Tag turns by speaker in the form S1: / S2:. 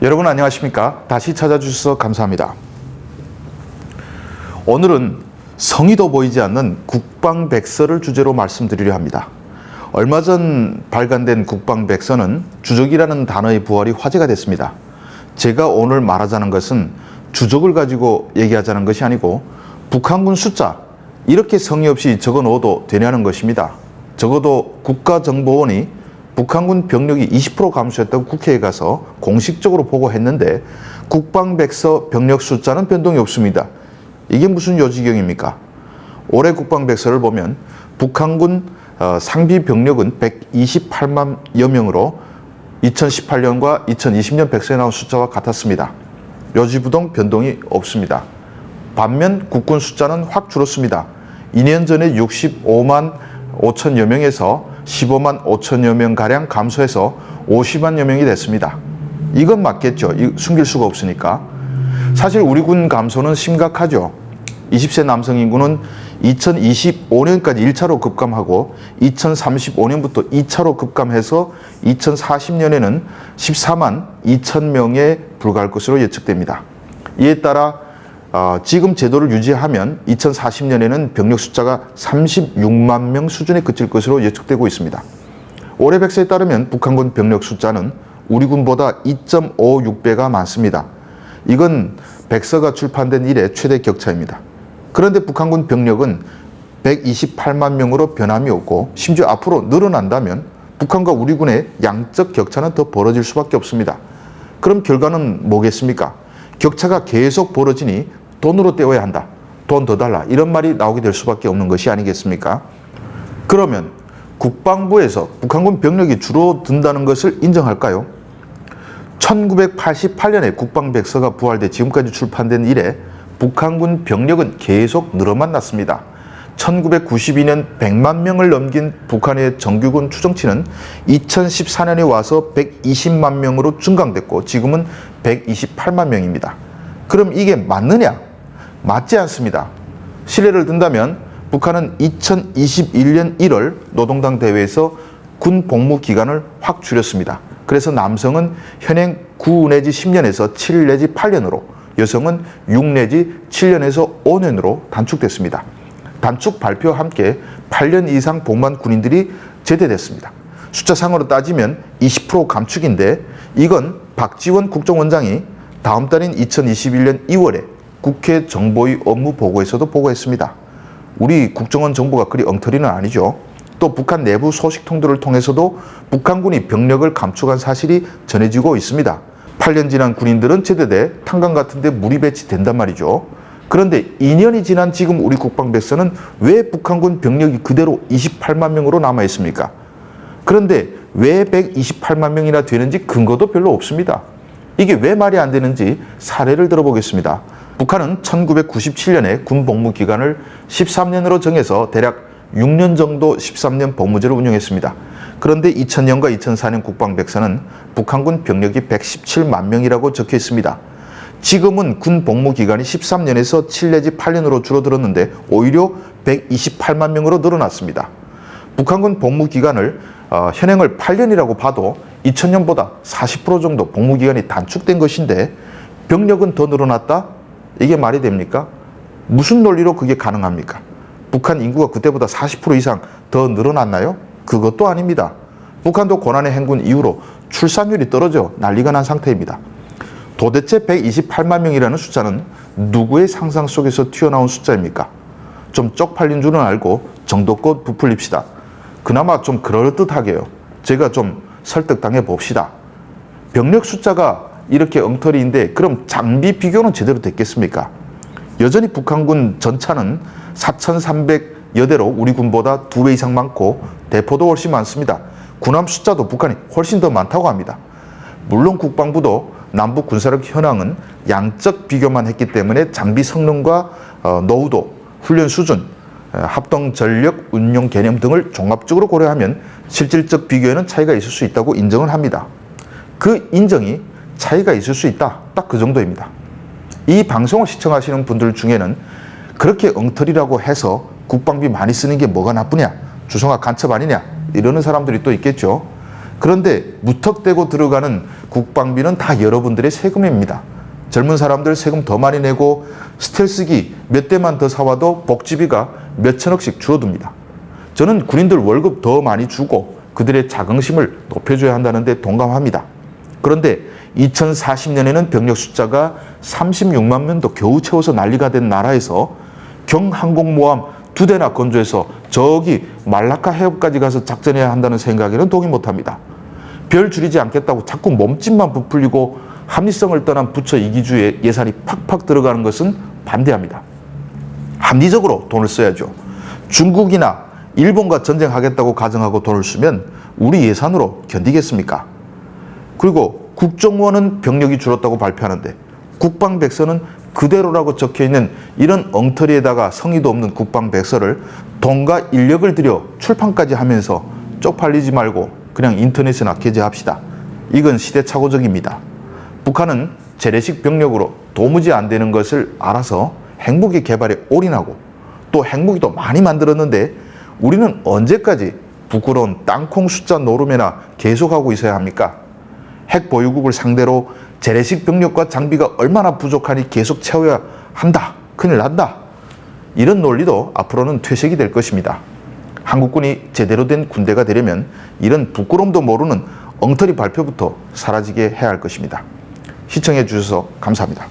S1: 여러분 안녕하십니까? 다시 찾아주셔서 감사합니다. 오늘은 성의도 보이지 않는 국방백서를 주제로 말씀드리려 합니다. 얼마 전 발간된 국방백서는 주적이라는 단어의 부활이 화제가 됐습니다. 제가 오늘 말하자는 것은 주적을 가지고 얘기하자는 것이 아니고 북한군 숫자 이렇게 성의 없이 적어 넣어도 되냐는 것입니다. 적어도 국가정보원이 북한군 병력이 20% 감소했다고 국회에 가서 공식적으로 보고했는데 국방백서 병력 숫자는 변동이 없습니다. 이게 무슨 요지경입니까? 올해 국방백서를 보면 북한군 상비 병력은 128만여 명으로 2018년과 2020년 백서에 나온 숫자와 같았습니다. 요지부동 변동이 없습니다. 반면 국군 숫자는 확 줄었습니다. 2년 전에 65만 5천여 명에서 15만 5천여 명가량 감소해서 50만여 명이 됐습니다. 이건 맞겠죠. 숨길 수가 없으니까. 사실 우리 군 감소는 심각하죠. 20세 남성 인구는 2025년까지 1차로 급감하고 2035년부터 2차로 급감해서 2040년에는 14만 2천 명에 불과할 것으로 예측됩니다. 이에 따라 지금 제도를 유지하면 2040년에는 병력 숫자가 36만 명 수준에 그칠 것으로 예측되고 있습니다. 올해 백서에 따르면 북한군 병력 숫자는 우리 군보다 2.56배가 많습니다. 이건 백서가 출판된 이래 최대 격차입니다. 그런데 북한군 병력은 128만 명으로 변함이 없고 심지어 앞으로 늘어난다면 북한과 우리 군의 양적 격차는 더 벌어질 수밖에 없습니다. 그럼 결과는 뭐겠습니까? 격차가 계속 벌어지니 돈으로 때워야 한다. 돈 더 달라. 이런 말이 나오게 될 수밖에 없는 것이 아니겠습니까? 그러면 국방부에서 북한군 병력이 줄어든다는 것을 인정할까요? 1988년에 국방백서가 부활돼 지금까지 출판된 이래 북한군 병력은 계속 늘어만 났습니다. 1992년 100만 명을 넘긴 북한의 정규군 추정치는 2014년에 와서 120만 명으로 증강됐고 지금은 128만 명입니다. 그럼 이게 맞느냐? 맞지 않습니다. 실례를 든다면 북한은 2021년 1월 노동당 대회에서 군 복무 기간을 확 줄였습니다. 그래서 남성은 현행 9 내지 10년에서 7 내지 8년으로 여성은 6 내지 7년에서 5년으로 단축됐습니다. 단축 발표와 함께 8년 이상 복무한 군인들이 제대됐습니다. 숫자상으로 따지면 20% 감축인데 이건 박지원 국정원장이 다음 달인 2021년 2월에 국회 정보위 업무 보고에서도 보고했습니다. 우리 국정원 정보가 그리 엉터리는 아니죠. 또 북한 내부 소식통들을 통해서도 북한군이 병력을 감축한 사실이 전해지고 있습니다. 8년 지난 군인들은 제대돼 탄광 같은 데 물이 배치된단 말이죠. 그런데 2년이 지난 지금 우리 국방백서는 왜 북한군 병력이 그대로 28만 명으로 남아 있습니까? 그런데 왜 128만 명이나 되는지 근거도 별로 없습니다. 이게 왜 말이 안 되는지 사례를 들어보겠습니다. 북한은 1997년에 군 복무 기간을 13년으로 정해서 대략 6년 정도 13년 복무제를 운영했습니다. 그런데 2000년과 2004년 국방백서는 북한군 병력이 117만 명이라고 적혀 있습니다. 지금은 군 복무 기간이 13년에서 7 내지 8년으로 줄어들었는데 오히려 128만 명으로 늘어났습니다. 북한군 복무 기간을 현행을 8년이라고 봐도 2000년보다 40% 정도 복무 기간이 단축된 것인데 병력은 더 늘어났다? 이게 말이 됩니까? 무슨 논리로 그게 가능합니까? 북한 인구가 그때보다 40% 이상 더 늘어났나요? 그것도 아닙니다. 북한도 고난의 행군 이후로 출산율이 떨어져 난리가 난 상태입니다. 도대체 128만 명이라는 숫자는 누구의 상상 속에서 튀어나온 숫자입니까? 좀 쪽팔린 줄은 알고 정도껏 부풀립시다. 그나마 좀 그럴듯하게요. 제가 좀 설득당해 봅시다. 병력 숫자가 이렇게 엉터리인데 그럼 장비 비교는 제대로 됐겠습니까? 여전히 북한군 전차는 4,300여 대로 우리 군보다 2배 이상 많고 대포도 훨씬 많습니다. 군함 숫자도 북한이 훨씬 더 많다고 합니다. 물론 국방부도 남북 군사력 현황은 양적 비교만 했기 때문에 장비 성능과 노후도, 훈련 수준, 합동 전력 운용 개념 등을 종합적으로 고려하면 실질적 비교에는 차이가 있을 수 있다고 인정을 합니다. 그 인정이 차이가 있을 수 있다. 딱 그 정도입니다. 이 방송을 시청하시는 분들 중에는 그렇게 엉터리라고 해서 국방비 많이 쓰는 게 뭐가 나쁘냐? 주성아 간첩 아니냐? 이러는 사람들이 또 있겠죠. 그런데 무턱대고 들어가는 국방비는 다 여러분들의 세금입니다. 젊은 사람들 세금 더 많이 내고 스텔스기 몇 대만 더 사와도 복지비가 몇 천억씩 줄어듭니다. 저는 군인들 월급 더 많이 주고 그들의 자긍심을 높여줘야 한다는데 동감합니다. 그런데 2040년에는 병력 숫자가 36만 명도 겨우 채워서 난리가 된 나라에서 경항공모함 2대나 건조해서 저기 말라카 해협까지 가서 작전해야 한다는 생각에는 동의 못합니다. 별 줄이지 않겠다고 자꾸 몸집만 부풀리고 합리성을 떠난 부처 이기주의 예산이 팍팍 들어가는 것은 반대합니다. 합리적으로 돈을 써야죠. 중국이나 일본과 전쟁하겠다고 가정하고 돈을 쓰면 우리 예산으로 견디겠습니까? 그리고 국정원은 병력이 줄었다고 발표하는데 국방백서는 그대로라고 적혀있는 이런 엉터리에다가 성의도 없는 국방백서를 돈과 인력을 들여 출판까지 하면서 쪽팔리지 말고 그냥 인터넷에나 게재합시다. 이건 시대착오적입니다. 북한은 재래식 병력으로 도무지 안 되는 것을 알아서 핵무기 개발에 올인하고 또 핵무기도 많이 만들었는데 우리는 언제까지 부끄러운 땅콩 숫자 노름에나 계속하고 있어야 합니까? 핵 보유국을 상대로 재래식 병력과 장비가 얼마나 부족하니 계속 채워야 한다. 큰일 난다. 이런 논리도 앞으로는 퇴색이 될 것입니다. 한국군이 제대로 된 군대가 되려면 이런 부끄럼도 모르는 엉터리 발표부터 사라지게 해야 할 것입니다. 시청해 주셔서 감사합니다.